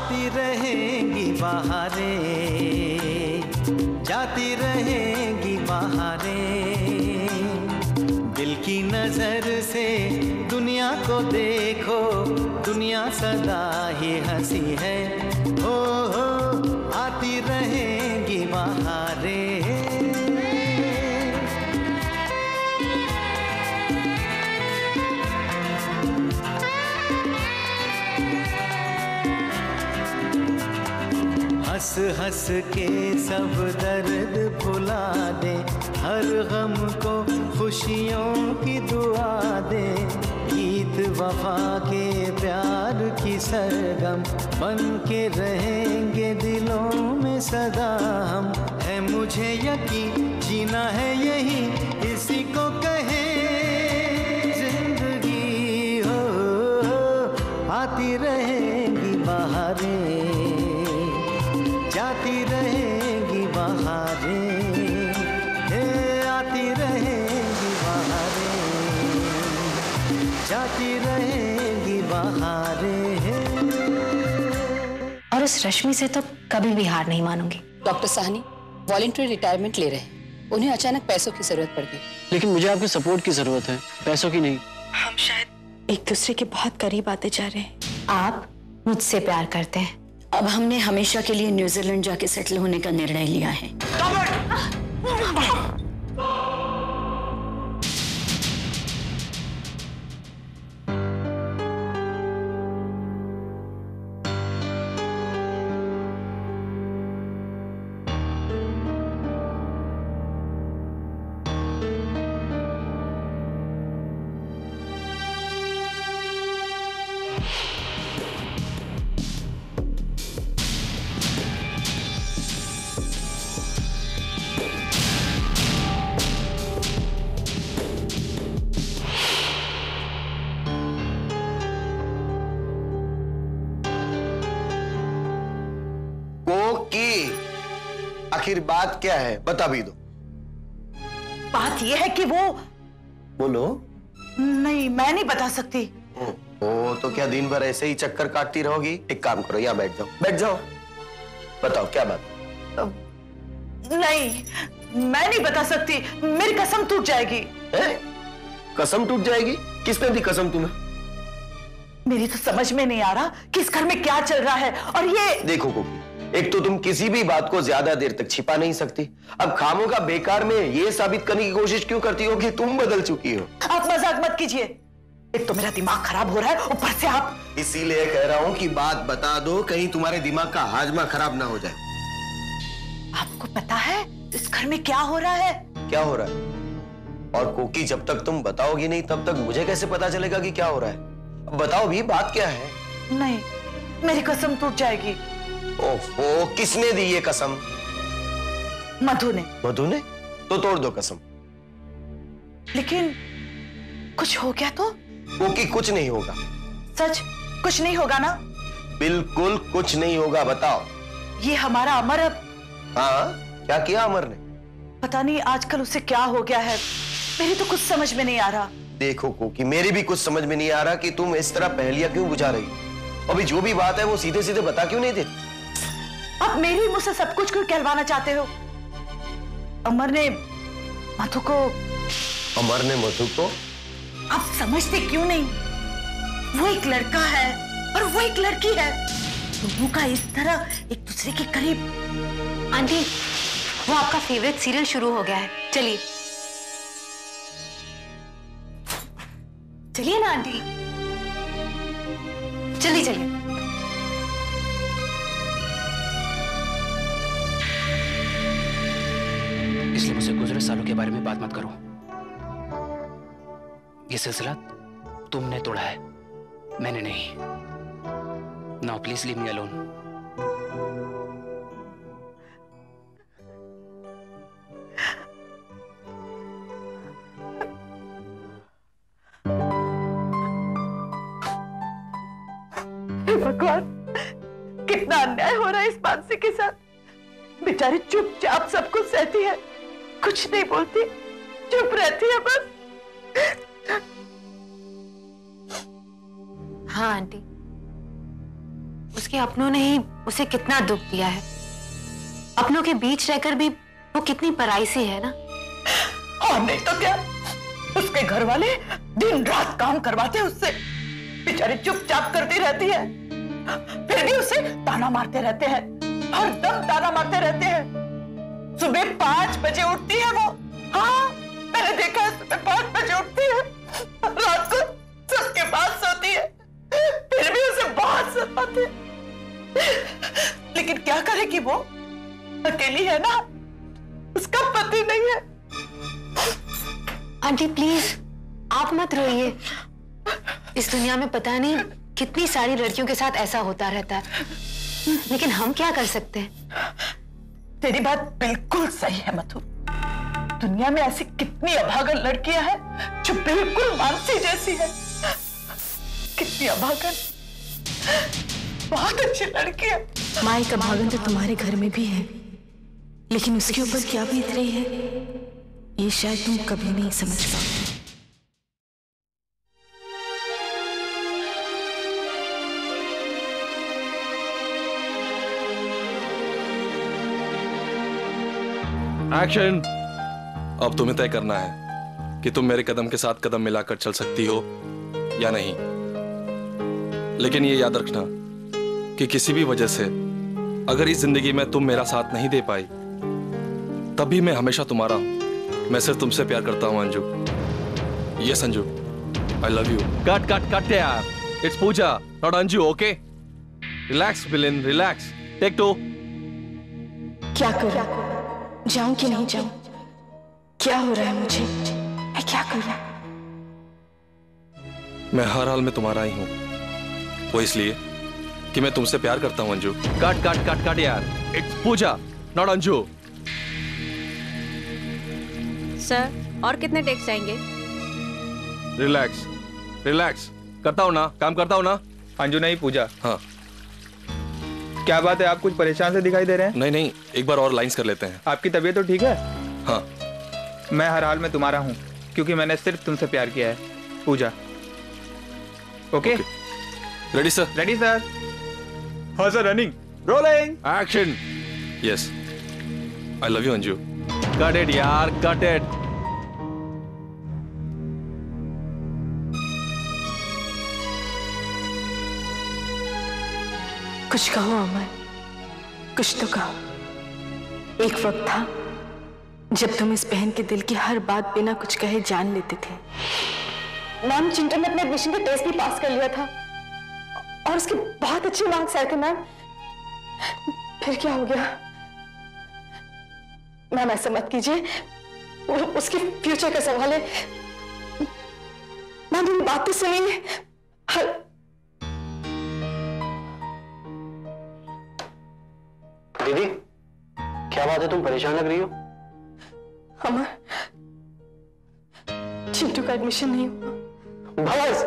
आती रहेंगी बहारें, जाती रहेंगी बहारें। दिल की नजर से दुनिया को देखो, दुनिया सदा ही हंसी है। हो आती रहेंगी बहारें। हंस हंस के सब दर्द भुला दे, हर गम को खुशियों की दुआ दे। गीत वफा के प्यार की सरगम बन के रहेंगे दिलों में सदा हम। है मुझे यकीन जीना है यही, इसी को कहे जिंदगी। हो आती रहेंगी बहारें, जाती रहेंगी बहारें। आती रहेंगी बहारें, जाती रहेंगी बहारें। और उस रश्मि से तो कभी भी हार नहीं मानूंगी। डॉक्टर साहनी वॉलंटरी रिटायरमेंट ले रहे हैं, उन्हें अचानक पैसों की जरूरत पड़ गई। लेकिन मुझे आपके सपोर्ट की जरूरत है, पैसों की नहीं। हम शायद एक दूसरे के बहुत करीब आते जा रहे हैं। आप मुझसे प्यार करते हैं। अब हमने हमेशा के लिए न्यूजीलैंड जाके सेटल होने का निर्णय लिया है। आखिर बात क्या है, बता भी दो। बात यह है कि वो बोलो। नहीं, मैं नहीं बता सकती। ओ तो क्या दिन भर ऐसे ही चक्कर काटती रहोगी? एक काम करो, यहाँ बैठ जाओ, बैठ जाओ। बताओ क्या बात। नहीं, मैं नहीं बता सकती, मेरी कसम टूट जाएगी। कसम टूट जाएगी? किसने दी कसम तुम्हें? मेरी तो समझ में नहीं आ रहा कि इस घर में क्या चल रहा है। और ये देखो कुकी, एक तो तुम किसी भी बात को ज्यादा देर तक छिपा नहीं सकती। अब खामों का बेकार में ये साबित करने की कोशिश क्यों करती हो कि तुम बदल चुकी हो? आप मजाक मत कीजिए। एक तो मेरा दिमाग खराब हो रहा है, ऊपर से आप। इसीलिए कह रहा हूं कि बात बता दो, कहीं तुम्हारे दिमाग का हाजमा खराब ना हो जाए। आपको पता है इस घर में क्या हो रहा है? क्या हो रहा है? और कोकी, जब तक तुम बताओगी नहीं तब तक मुझे कैसे पता चलेगा कि क्या हो रहा है? अब बताओ भी, बात क्या है? नहीं, मेरी कसम टूट जाएगी। ओहो, किसने दी ये कसम? मधु ने। मधु ने? तो तोड़ दो कसम। लेकिन कुछ हो गया तो? कोकी, कुछ नहीं होगा। सच कुछ नहीं होगा ना? बिल्कुल कुछ नहीं होगा, बताओ। ये हमारा अमर अब। हाँ, क्या किया अमर ने? पता नहीं आजकल उसे क्या हो गया है, मेरी तो कुछ समझ में नहीं आ रहा। देखो कोकी, मेरी भी कुछ समझ में नहीं आ रहा कि तुम इस तरह पहेलियां क्यों बुझा रही हो। अभी जो भी बात है वो सीधे सीधे बता क्यों नहीं देती? अब मेरी मुझसे सब कुछ क्यों कहलवाना चाहते हो? अमर ने मधु को। अमर ने मधु को? आप समझते क्यों नहीं? वो एक लड़का है और वो एक लड़की है, दोनों का इस तरह एक दूसरे के करीब। आंटी, वो आपका फेवरेट सीरियल शुरू हो गया है, चलिए चलिए ना आंटी, चलिए चलिए। इसलिए मुझसे गुजरे सालों के बारे में बात मत करो। ये सिलसिला तुमने तोड़ा है, मैंने नहीं। Now please leave me alone. भगवान, कितना अन्याय हो रहा है इस मानसी के साथ। बेचारी चुपचाप सब कुछ सहती है, कुछ नहीं बोलती, चुप रहती है बस। हाँ आंटी, उसके अपनों ने ही उसे कितना दुख दिया है। अपनों के बीच रहकर भी वो कितनी पराई सी है ना। और नहीं तो क्या, उसके घर वाले दिन रात काम करवाते उससे, बेचारी चुपचाप करती रहती है, फिर भी उसे ताना मारते रहते हैं, हर दम ताना मारते रहते हैं। सुबह 5 बजे उठती है वो। हाँ, मैंने देखा है, सुबह 5 बजे उठती है, रात को सबके पास सोती है, फिर भी उसे बहुत सताते हैं। लेकिन क्या करेगी वो, अकेली है ना, उसका पति नहीं है। आंटी प्लीज आप मत रोइए। इस दुनिया में पता नहीं कितनी सारी लड़कियों के साथ ऐसा होता रहता है, लेकिन हम क्या कर सकते हैं। तेरी बात बिल्कुल सही है मधु। दुनिया में ऐसी कितनी अभागन लड़कियां हैं जो बिल्कुल मानसी जैसी है। कितनी अभागन, बहुत अच्छी लड़की है। माँ का भागन तो तुम्हारे घर में भी है, लेकिन उसके ऊपर क्या बीत रही है ये शायद तुम कभी नहीं समझ पाओगे। एक्शन। अब तुम्हें तय करना है कि तुम मेरे कदम के साथ कदम मिलाकर चल सकती हो या नहीं। लेकिन ये याद रखना कि किसी भी वजह से अगर इस जिंदगी में तुम मेरा साथ नहीं दे पाई, तब भी मैं हमेशा तुम्हारा हूं। मैं सिर्फ तुमसे प्यार करता हूं अंजू। ये Sanju, I love you. Cut cut cut यार, it's Pooja not Anju, okay? Relax villain, relax. Take 2। क्या करूं, जाऊं कि नहीं जाऊं? क्या हो रहा है मुझे, मैं क्या करूं? मैं हर हाल में तुम्हारा ही हूं, वो इसलिए कि मैं तुमसे प्यार करता हूं Anju. Cut cut cut cut यार, it's Pooja not Anju. Sir और कितने टेक्स चाहिए? रिलैक्स रिलैक्स, करता हूं ना, काम करता हूं ना। अंजू नहीं पूजा। हाँ क्या बात है, आप कुछ परेशान से दिखाई दे रहे हैं? नहीं नहीं, एक बार और लाइंस कर लेते हैं। आपकी तबीयत तो ठीक है? हाँ। मैं हर हाल में तुम्हारा हूँ, क्योंकि मैंने सिर्फ तुमसे प्यार किया है Pooja. Okay? Ready sir? Ready sir. हाँ sir, running, rolling, action. Yes, I love you Anju. Cut it यार, कट इट। कुछ कहो अमर, कुछ तो कहो। एक वक्त था जब तुम इस बहन के दिल की हर बात बिना कुछ कहे जान लेते थे। मैम, चिंटू ने अपने एडमिशन का टेस्ट भी पास कर लिया था और उसके बहुत अच्छे मार्क्स आए थे मैम। फिर क्या हो गया? मैम ऐसा मत कीजिए, उसके फ्यूचर का सवाल है। मैम मेरी बात तो सुनिए। दीदी क्या बात है, तुम परेशान लग रही हो? अमर, चिंटू का एडमिशन नहीं हुआ। बस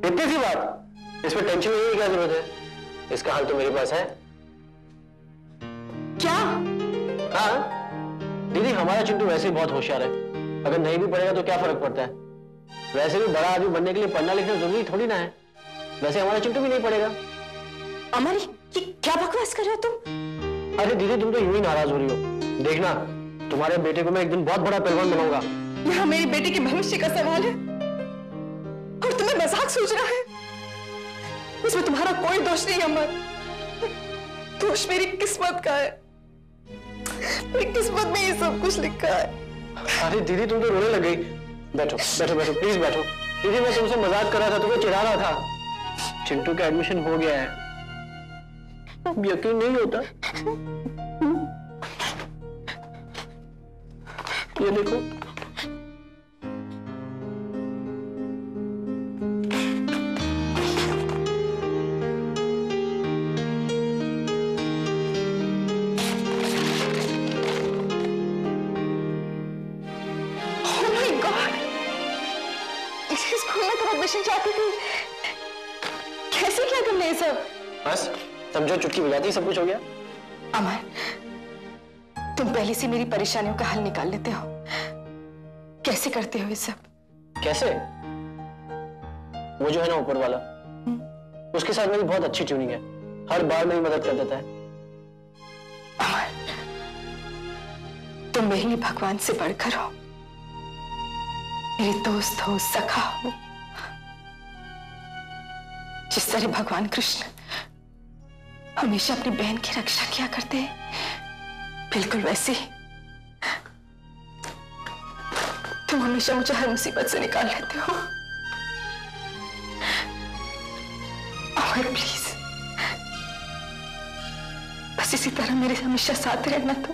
इतनी सी बात, इसमें टेंशन लेने की क्या जरूरत है? इसका हल तो मेरे पास है। क्या? हाँ दीदी, हमारा चिंटू वैसे ही बहुत होशियार है, अगर नहीं भी पढ़ेगा तो क्या फर्क पड़ता है? वैसे भी बड़ा आदमी बनने के लिए पढ़ना लिखना जरूरी थोड़ी ना है। वैसे हमारा चिंटू भी नहीं पढ़ेगा। अमर ये क्या बकवास कर रहे हो तुम? अरे दीदी, तुम तो यूं ही नाराज हो रही हो। देखना, तुम्हारे बेटे को मैं एक दिन बहुत बड़ा पहलवान बनाऊंगा। यहाँ मेरी बेटी के भविष्य का सवाल है और तुम्हें मजाक सोच रहा है? इसमें तुम्हारा कोई दोष नहीं अमर, दोष मेरी किस्मत का है। मेरी किस्मत में ये सब कुछ लिखा है। अरे दीदी, तुम तो रोने लग गई। बैठो बैठो बैठो, प्लीज बैठो। दीदी मैं तुमसे मजाक कर रहा था, तुम्हें चिढ़ा रहा था। चिंटू का एडमिशन हो गया है, यकीन नहीं होता। ये देखो, एडमिशन चाहती थी, कैसे किया तुमने ये सब? बस समझो, चुटकी बजाती सब कुछ हो गया। अमर, तुम पहले से मेरी परेशानियों का हल निकाल लेते हो, कैसे करते हो ये सब? कैसे? वो जो है ना ऊपर वाला, उसके साथ मेरी बहुत अच्छी ट्यूनिंग है। हर बार मेरी मदद कर देता है। अमर, तुम मेरे लिए भगवान से बढ़कर हो, मेरे दोस्त हो, सखा हो। जिस तरह भगवान कृष्ण हमेशा अपनी बहन की रक्षा किया करते हैं, बिल्कुल वैसे ही तुम हमेशा मुझे हर मुसीबत से निकाल लेते हो। अमर प्लीज, बस इसी तरह मेरे हमेशा साथ रहना। तो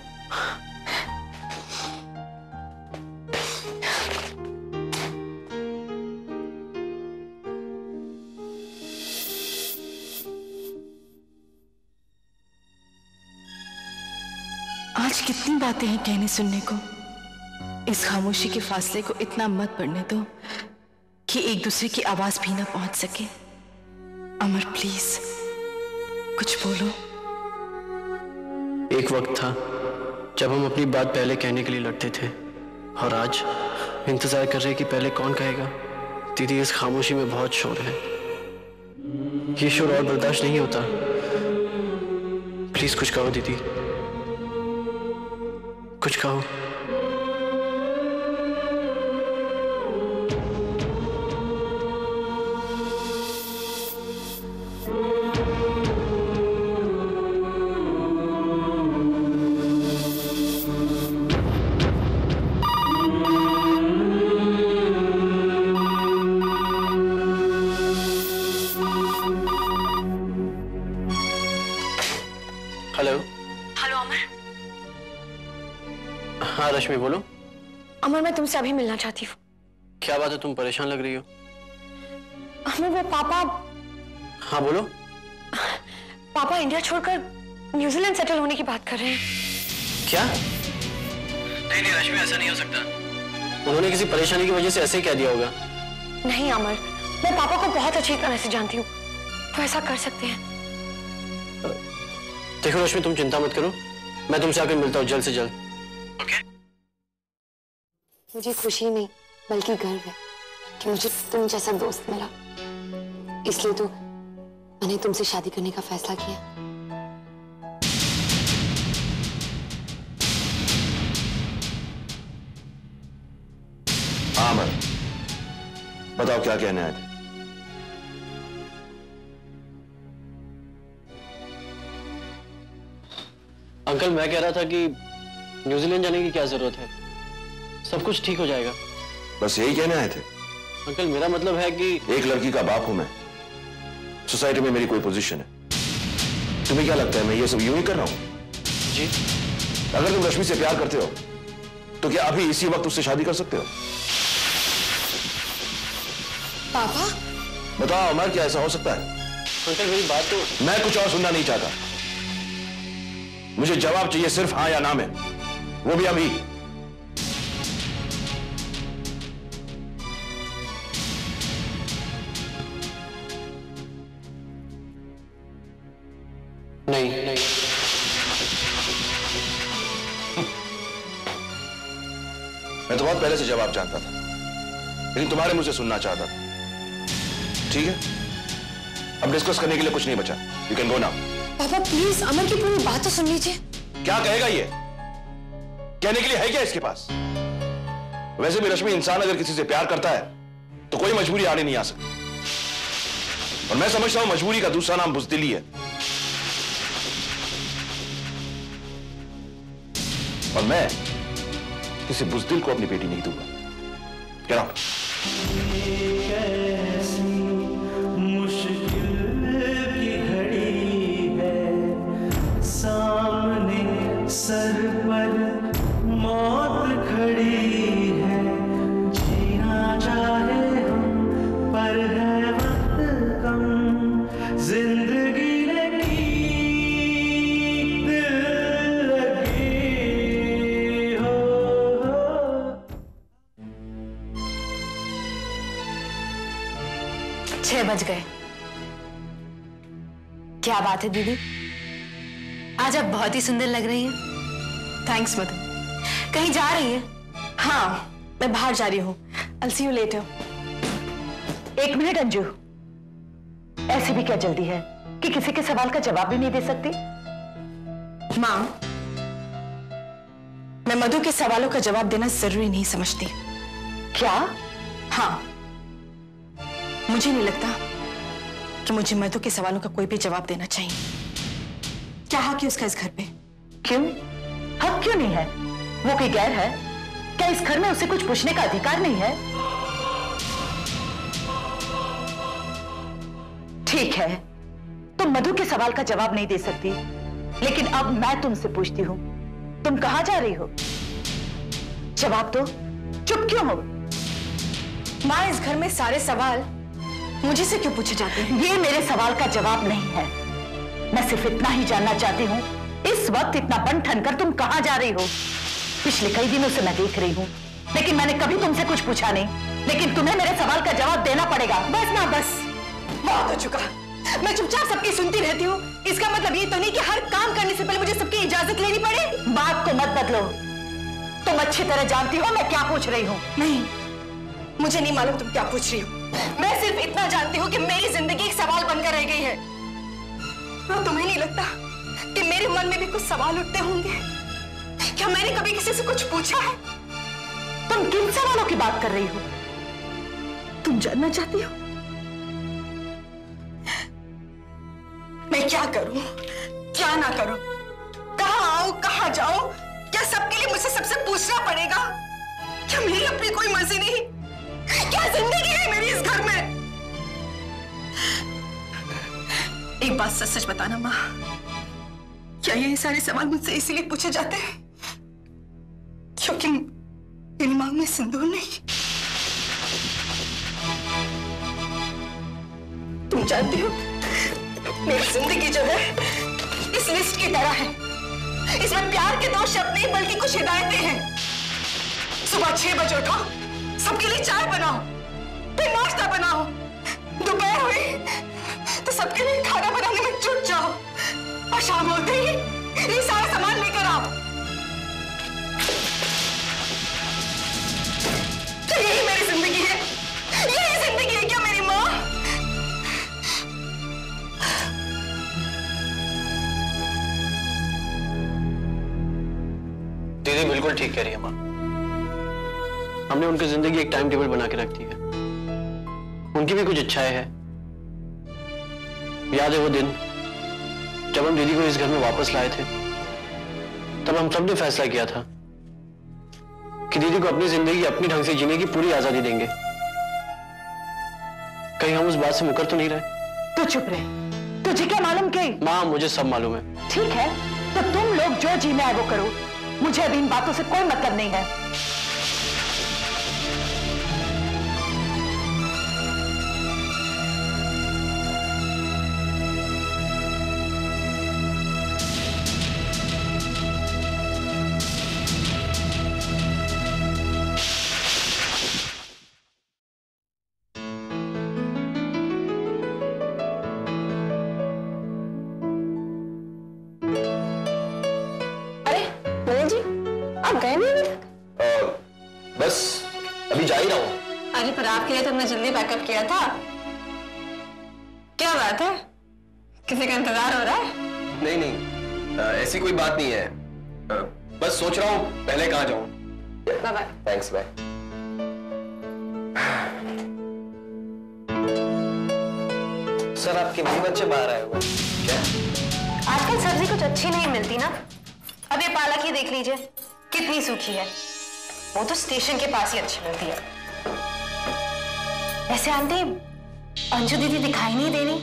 आज कितनी बातें हैं कहने सुनने को। इस खामोशी के फासले को इतना मत बढ़ने दो कि एक दूसरे की आवाज भी ना पहुंच सके। अमर प्लीज कुछ बोलो। एक वक्त था जब हम अपनी बात पहले कहने के लिए लड़ते थे, और आज इंतजार कर रहे हैं कि पहले कौन कहेगा। दीदी, इस खामोशी में बहुत शोर है, ये शोर और बर्दाश्त नहीं होता। प्लीज कुछ कहो दीदी, कुछ कहो। हेलो। हेलो अमर। हाँ रश्मि बोलो। अमर, मैं तुमसे अभी मिलना चाहती हूँ। क्या बात है, तुम परेशान लग रही हो। अमर, वो पापा। हाँ बोलो। पापा इंडिया छोड़कर न्यूजीलैंड सेटल होने की बात कर रहे हैं। क्या? नहीं रश्मि, ऐसा नहीं हो सकता। उन्होंने किसी परेशानी की वजह से ऐसे ही कह दिया होगा। नहीं अमर, मैं पापा को बहुत अच्छी तरह से जानती हूँ, वो ऐसा कर सकते हैं। देखो रश्मि, तुम चिंता मत करो, मैं तुमसे आकर मिलता हूँ जल्द से जल्द। ओके? मुझे खुशी नहीं बल्कि गर्व है कि मुझे तुम जैसा दोस्त मिला, इसलिए तो मैंने तुमसे शादी करने का फैसला किया। हाँ अमर, बताओ क्या कहने आए थे। अंकल, मैं कह रहा था कि न्यूजीलैंड जाने की क्या जरूरत है, सब कुछ ठीक हो जाएगा। बस यही कहने आए थे? अंकल, मेरा मतलब है कि एक लड़की का बाप हूं मैं, सोसाइटी में मेरी कोई पोजीशन है। तुम्हें क्या लगता है मैं ये सब यूं ही कर रहा हूं? जी। अगर तुम रश्मि से प्यार करते हो तो क्या अभी इसी वक्त उससे शादी कर सकते हो? पापा? बताओ अमर, क्या ऐसा हो सकता है? अंकल मेरी बात तो। मैं कुछ और सुनना नहीं चाहता, मुझे जवाब चाहिए, सिर्फ हाँ या ना में, वो भी अभी। नहीं। मैं तो बहुत पहले से जवाब जानता था, लेकिन तुम्हारे मुझसे सुनना चाहता था। ठीक है, अब डिस्कस करने के लिए कुछ नहीं बचा। You can go now. पापा प्लीज अमर की पूरी बात तो सुन लीजिए। क्या कहेगा ये? कहने के लिए है क्या इसके पास? वैसे भी रश्मि, इंसान अगर किसी से प्यार करता है तो कोई मजबूरी आने नहीं आ सकती, और मैं समझता हूं मजबूरी का दूसरा नाम बुज़दिली है। और मैं किसी बुज़दिल को अपनी बेटी नहीं दूंगा। Get out. सर पर मौत खड़ी है, जीना चाहे हम पर है वक्त कम, जिंदगी लगी दिल लगी हो। 6 बज गए। क्या बात है दीदी, आज आप बहुत ही सुंदर लग रही हैं। थैंक्स मधु। कहीं जा रही हैं? हाँ, मैं बाहर जा रही हूँ। I'll see you later. 1 minute Anju, ऐसे भी क्या जल्दी है? कि किसी के सवाल का जवाब भी नहीं दे सकती? मां, मैं मधु के सवालों का जवाब देना जरूरी नहीं समझती। क्या? हाँ, मुझे नहीं लगता कि मुझे मधु के सवालों का कोई भी जवाब देना चाहिए। क्या हक है उसका इस घर पे? क्यों? हक क्यों नहीं है? वो कोई गैर है क्या? इस घर में उसे कुछ पूछने का अधिकार नहीं है? ठीक है, तुम मधु के सवाल का जवाब नहीं दे सकती, लेकिन अब मैं तुमसे पूछती हूं, तुम कहां जा रही हो? जवाब दो। चुप क्यों हो? मां, इस घर में सारे सवाल मुझे से क्यों पूछे जाते हैं? ये मेरे सवाल का जवाब नहीं है। मैं सिर्फ इतना ही जानना चाहती हूँ, इस वक्त इतना बन ठन कर तुम कहां जा रही हो? पिछले कई दिनों से मैं देख रही हूँ, लेकिन मैंने कभी तुमसे कुछ पूछा नहीं, लेकिन तुम्हें मेरे सवाल का जवाब देना पड़ेगा। बस मां, बस बहुत हो चुका। मैं चुपचाप सबकी सुनती रहती हूँ। इसका मतलब ये तो नहीं कि हर काम करने से पहले मुझे सबकी इजाजत लेनी पड़े। बात को मत बदलो, तुम अच्छी तरह जानती हो मैं क्या पूछ रही हूँ। नहीं, मुझे नहीं मालूम तुम क्या पूछ रही हो। मैं सिर्फ इतना जानती हूँ कि मेरी जिंदगी एक सवाल बनकर रह गई है। और तुम्हें नहीं लगता कि मेरे मन में भी कुछ सवाल उठते होंगे? क्या मैंने कभी किसी से कुछ पूछा है? तुम किन सवालों की बात कर रही हो? तुम जानना चाहती हो मैं क्या करूं, क्या ना करूं, कहां आऊं, कहां जाऊं? क्या सबके लिए मुझसे सबसे पूछना पड़ेगा? क्या मेरी अपनी कोई मर्जी नहीं? क्या जिंदगी है मेरी इस घर में? एक बात सच सच बताना मां, क्या ये सारे सवाल मुझसे इसीलिए पूछे जाते हैं क्योंकि मेरी मांग में सिंदूर नहीं? तुम जानती हो मेरी जिंदगी जो है इस लिस्ट की तरह है। इसमें प्यार के 2 शब्द नहीं बल्कि कुछ हिदायतें हैं। सुबह 6 बजे उठो, सबके लिए चाय बनाओ, फिर नाश्ता बनाओ, दोपहर हुई तो सबके लिए खाना बनाने में जुट जाओ, और शाम होते ही ये सारा सामान लेकर आओ। तो यही मेरी जिंदगी है? यही जिंदगी है क्या मेरी माँ? दीदी बिल्कुल ठीक कह रही है माँ। हमने उनकी जिंदगी एक टाइम टेबल बना के रख दी है। उनकी भी कुछ इच्छाएं हैं। याद है वो दिन जब हम दीदी को इस घर में वापस लाए थे? तब हम सबने फैसला किया था कि दीदी को अपनी जिंदगी अपनी ढंग से जीने की पूरी आजादी देंगे। कहीं हम उस बात से मुकर तो नहीं रहे? तू चुप रहे, तुझे क्या मालूम? कि माँ, मुझे सब मालूम है। ठीक है, तो तुम लोग जो जीना है वो करो, मुझे अभी इन बातों से कोई मतलब नहीं है। बस अभी जा ही रहा हूं। अरे पर आपके लिए तो हमने जल्दी पैकअप किया था। क्या बात है, किसी का इंतजार हो रहा है? नहीं नहीं, ऐसी कोई बात नहीं है। बस सोच रहा हूं पहले कहां जाऊं। Bye bye. Thanks, bye. Sir, आपके बीवी बच्चे बाहर आए हुए। क्या? आजकल सब्जी कुछ अच्छी नहीं मिलती ना। अब ये पालक ही देख लीजिए, कितनी सूखी है। वो तो स्टेशन के पास ही अच्छी मिलती है। वैसे आंटी, अंजू दीदी दिखाई नहीं दे रही।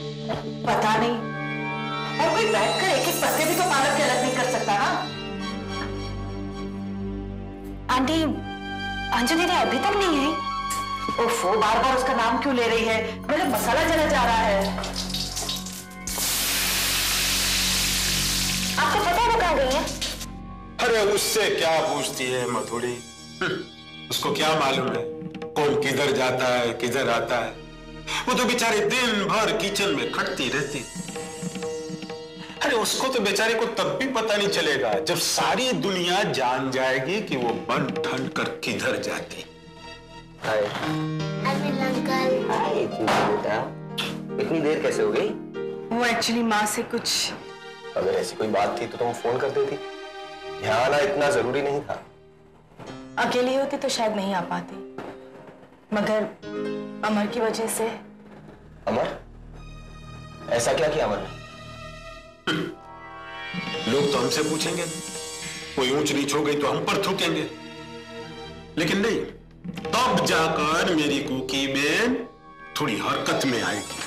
पता नहीं, और कोई बैठकर एक एक पत्ते भी तो पालक के अलग नहीं कर सकता ना। आंटी, अंजू दीदी अभी तक नहीं आई। ओफो, बार बार उसका नाम क्यों ले रही है? मेरा मसाला जला जा रहा है। आपको पता है वो कहाँ गई है? अरे उससे क्या पूछती है मधुड़ी? उसको क्या मालूम है कौन किधर जाता है किधर आता है? वो तो बेचारे दिन भर किचन में खटती रहती। अरे उसको तो बेचारे को तब भी पता नहीं चलेगा जब सारी दुनिया जान जाएगी कि वो बन ठन कर किधर जाती। Hi uncle. हाय बेटा, इतनी देर कैसे हो गई? वो एक्चुअली माँ से कुछ। अगर ऐसी कोई बात थी तो तुम फोन कर देती। यहाँ आना इतना जरूरी नहीं था। अकेली होती तो शायद नहीं आ पाती, मगर अमर की वजह से। अमर? ऐसा क्या किया अमर ने? लोग तो हमसे पूछेंगे, कोई ऊंच नीच हो गई तो हम पर थूकेंगे, लेकिन नहीं, तब जाकर मेरी कुकी बहन थोड़ी हरकत में आएगी।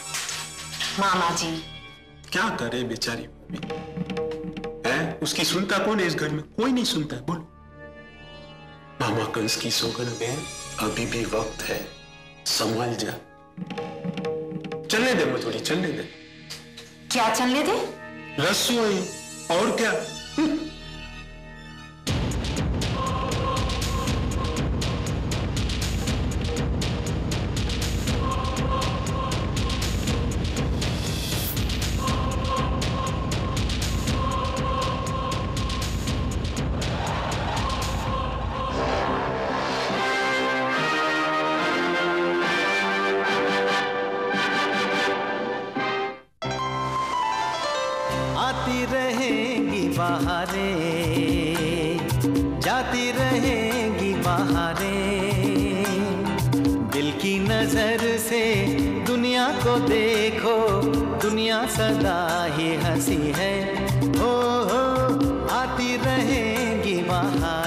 मामा जी क्या करे बेचारी है, उसकी सुनता कौन है इस घर में? कोई नहीं सुनता। बोलो। मामा कंस की सौगंध बहन, अभी भी वक्त है, संभल जा। चलने दे मथुरी, चलने दे। क्या चलने दे? रसोई, और क्या? आती रहेंगी बहारें, जाती रहेंगी बहारें, दिल की नजर से दुनिया को देखो, दुनिया सदा ही हंसी है। हो आती रहेंगी बहारें।